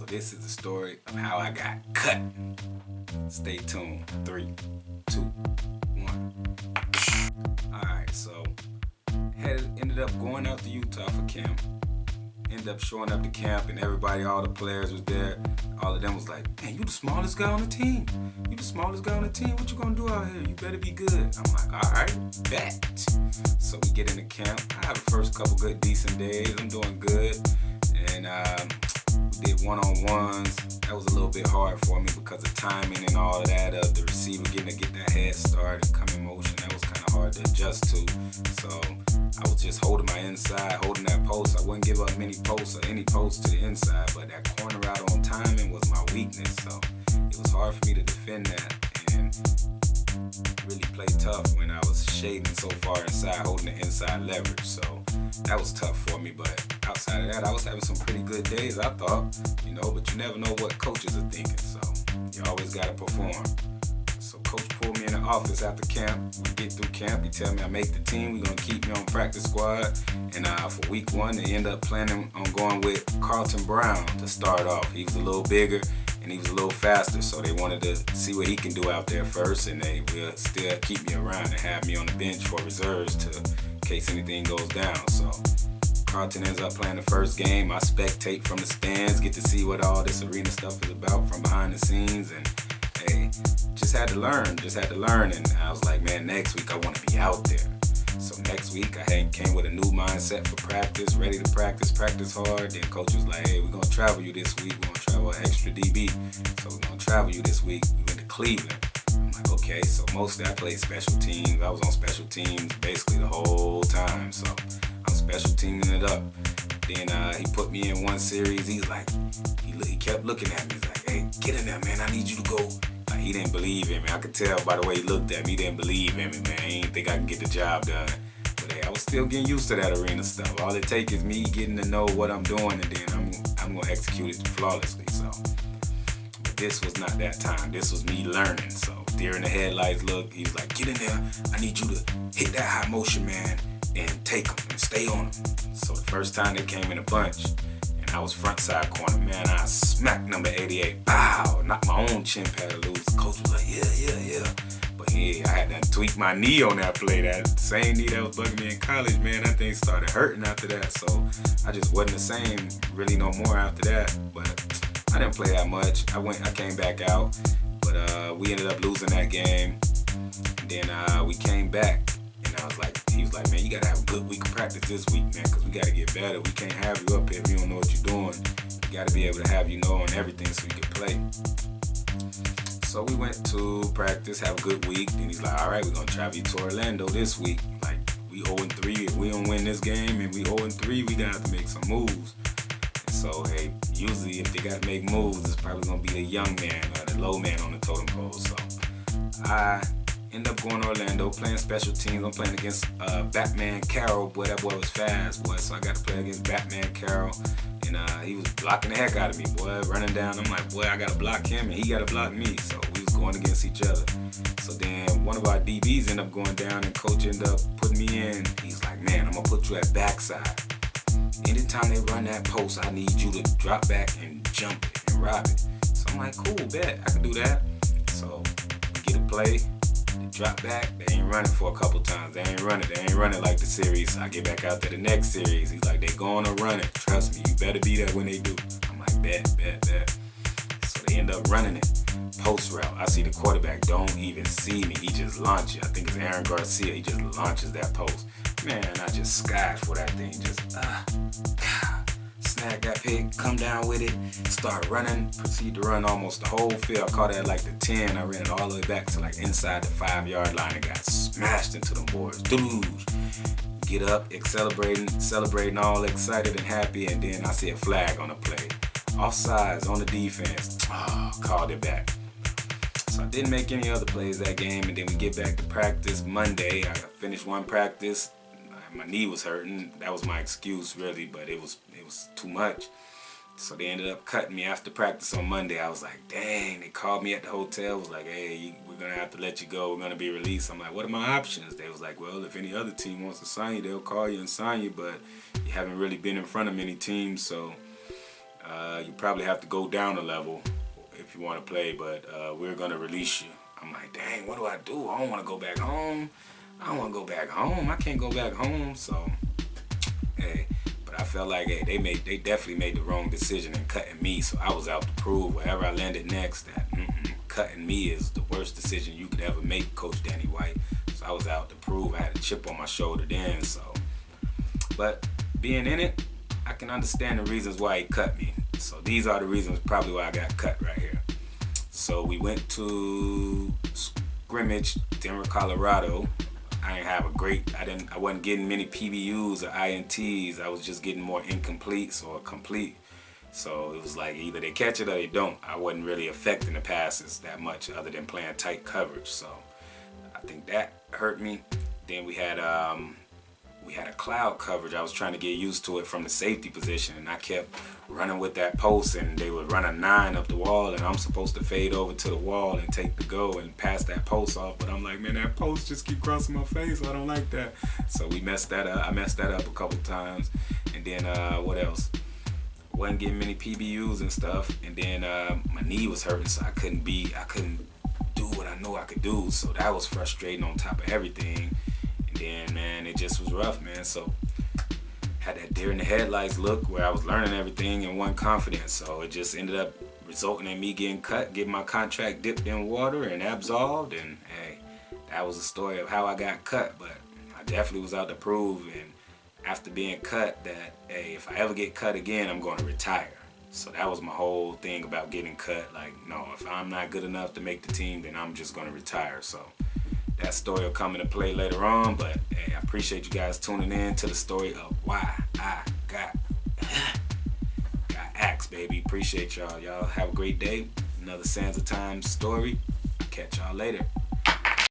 this is the story of how I got cut. Stay tuned. 3, 2, 1. Alright, so ended up going out to Utah for camp. Ended up showing up to camp and everybody, all the players was there. All of them was like, man, you the smallest guy on the team. You the smallest guy on the team. What you gonna do out here? You better be good. I'm like, all right, bet. So we get into camp. I have the first couple good, decent days. I'm doing good. And we did one-on-ones. That was a little bit hard for me because of timing and all of that. The receiver getting to get that head start and come in motion. That was kind of hard to adjust to. So I was just holding my inside, holding that post. I wouldn't give up many posts or any posts to the inside, but that corner out on timing was my weakness. So it was hard for me to defend that and really play tough when I was shading so far inside, holding the inside leverage. So that was tough for me, but outside of that, I was having some pretty good days, I thought, but you never know what coaches are thinking, so you always gotta perform. So coach pulled me in the office after camp. We get through camp, he tell me I make the team, we're gonna keep me on practice squad, and for week 1, they end up planning on going with Carlton Brown to start off. He was a little bigger, and he was a little faster, so they wanted to see what he can do out there first, and they will still keep me around and have me on the bench for reserves in case anything goes down. So Carlton ends up playing the first game. I spectate from the stands, get to see what all this arena stuff is about from behind the scenes, and hey, just had to learn, and I was like, man, next week I want to be out there. So next week I came with a new mindset for practice, ready to practice hard. Then coach was like, hey, we're going to travel you this week. We're going to travel an extra DB. So we're going to travel you this week. We went to Cleveland. I'm like, okay, so mostly I played special teams. I was on special teams basically the whole time. So I'm special teaming it up. Then he put me in one series. He's like, he kept looking at me. He's like, hey, get in there, man. I need you to go. Like, he didn't believe in me. I could tell by the way he looked at me. He didn't believe in me, man. He didn't think I can get the job done. But hey, I was still getting used to that arena stuff. All it takes is me getting to know what I'm doing, and then I'm going to execute it flawlessly. So, but this was not that time. This was me learning. So during the headlights look, he was like, get in there. I need you to hit that high motion, man, and take them and stay on them. So the first time they came in a bunch, and I was front side corner, man, I smacked number 88. Pow! Knocked my own chin pad loose. Coach was like, yeah. But yeah, I had to tweak my knee on that play. That same knee that was bugging me in college, man, that thing started hurting after that. So I just wasn't the same really no more after that. But I didn't play that much. I came back out, but we ended up losing that game. And then we came back. And I was like, he was like, man, you gotta have a good week of practice this week, man, because we gotta get better. We can't have you up here if you don't know what you're doing. We gotta be able to have you knowing everything so you can play. So we went to practice, have a good week. Then he's like, all right, we're gonna travel you to Orlando this week. Like, we 0-3. If we don't win this game and we 0-3, we gotta have to make some moves. And so, hey, usually if they gotta make moves, it's probably gonna be the young man or the low man on the totem pole. So I end up going to Orlando, playing special teams. I'm playing against Batman Carroll. Boy, that boy was fast, boy. So I got to play against Batman Carroll. And he was blocking the heck out of me, boy, running down. I'm like, boy, I got to block him, and he got to block me. So we was going against each other. So then one of our DBs ended up going down, and coach ended up putting me in. He's like, man, I'm going to put you at backside. Anytime they run that post, I need you to drop back and jump it and rob it. So I'm like, cool, bet. I can do that. So we get a play. Drop back, they ain't running for a couple times. They ain't running like the series. I get back out to the next series. He's like, they gonna run it. Trust me, you better be there when they do. I'm like, bet. So they end up running it. Post route. I see the quarterback don't even see me. He just launches. I think it's Aaron Garcia. He just launches that post. Man, I just skied for that thing. Just snag that pick, come down with it, start running, proceed to run almost the whole field. I caught it at like the 10. I ran it all the way back to like inside the 5-yard line and got smashed into them boards. Get up, celebrating, all excited and happy, and then I see a flag on the play. Offsides on the defense. Called it back. So I didn't make any other plays that game, and then we get back to practice Monday. I finished one practice. My knee was hurting. That was my excuse, really, but it was too much. So they ended up cutting me after practice on Monday. I was like, dang, they called me at the hotel. Was like, hey, we're going to have to let you go. We're going to be released. I'm like, what are my options? They was like, well, if any other team wants to sign you, they'll call you and sign you, but you haven't really been in front of many teams, so You probably have to go down a level if you want to play, but we're gonna release you. I'm like, dang, what do? I don't want to go back home. I don't want to go back home. I can't go back home. So, hey, but I felt like, hey, they definitely made the wrong decision in cutting me. So I was out to prove wherever I landed next that cutting me is the worst decision you could ever make, Coach Danny White. So I was out to prove. I had a chip on my shoulder then. So, but being in it, I can understand the reasons why he cut me. So these are the reasons probably why I got cut right here. So we went to scrimmage, Denver, Colorado. I wasn't getting many PBUs or INTs. I was just getting more incompletes or complete. So it was like either they catch it or they don't. I wasn't really affecting the passes that much other than playing tight coverage. So I think that hurt me. Then we had a cloud coverage. I was trying to get used to it from the safety position, and I kept running with that post, and they would run a 9 up the wall, and I'm supposed to fade over to the wall and take the go and pass that post off. But I'm like, man, that post just keep crossing my face. I don't like that. So we messed that up. I messed that up a couple times. And then what else? Wasn't getting many PBUs and stuff. And then my knee was hurting, so I couldn't do what I know I could do. So that was frustrating on top of everything. And then, man, it just was rough, man. So had that deer in the headlights look where I was learning everything and wasn't confident. So it just ended up resulting in me getting cut, getting my contract dipped in water and absolved. And hey, that was the story of how I got cut. But I definitely was out to prove, and after being cut, that hey, if I ever get cut again, I'm going to retire. So that was my whole thing about getting cut. Like, no, if I'm not good enough to make the team, then I'm just going to retire. So that story will come into play later on. But hey, I appreciate you guys tuning in to the story of why I got axed, baby. Appreciate y'all. Y'all have a great day. Another Sands of Time story. I'll catch y'all later.